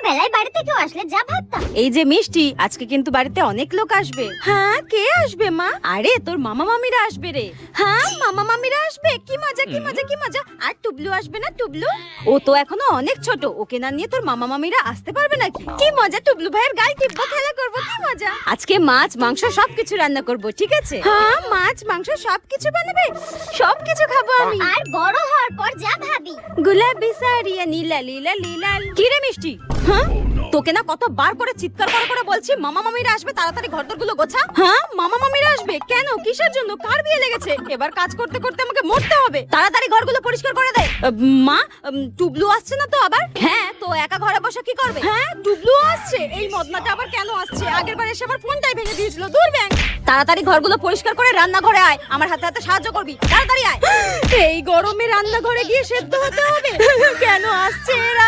বেলায় বাড়িতে কেউ আসলে যা ভাবতাম। এই যে মিষ্টি, আজকে কিন্তু বাড়িতে অনেক লোক আসবে। হ্যাঁ, কে আসবে মা? আরে তোর মামা মামিরা আসবে রে। হ্যাঁ, মামা মামিরা আসবে। কি মজা কি মজা কি মজা। আর টুবলু আসবে না? টুবলু ও তো এখনো অনেক ছোট, ওকে না নিয়ে তোর মামা মামিরা আসতে পারবে নাকি? কি মজা, টুবলু ভাইয়ের গাল টিপবো, খেলা করবো, কি মজা। আজকে মাছ মাংস সবকিছু রান্না করব, ঠিক আছে? হ্যাঁ, মাছ মাংস সবকিছু বানাবে, সবকিছু খাবো আমি। আর বড় হওয়ার পর যা ভাবি। গুলাবি সারিয়া নীলা লীলা লীলাল। কি রে মিষ্টি? হ্যাঁ, তোকে না কতবার করে চিৎকার করে করে বলছি মামা মামিরা আসবে, তাড়াতাড়ি ঘরদোরগুলো গোছা। হ্যাঁ, মামা মামিরা আসবে কেন? কিসের জন্য? কার বিয়ে লেগেছে? এবার কাজ করতে করতে আমাকে মরতে হবে। তাড়াতাড়ি ঘরগুলো পরিষ্কার করে দে। মা, টুবলু আসছে না তো আবার? হ্যাঁ, তো একা ঘরে বসে কি করবে? হ্যাঁ, টুবলু আসছে। এই মদনাটা আবার কেন আসছে? আগেরবার এসে আমার ফোনটাই ভেঙে দিয়েছিল। দূর ব্যাং। তাড়াতাড়ি ঘরগুলো পরিষ্কার করে রান্নাঘরে আয়, আমার হাতে হাতে সাহায্য করবি। তাড়াতাড়ি আয়। এই গরমে রান্নাঘরে গিয়ে সেদ্ধ হতে হবে। কেন আসছে এরা?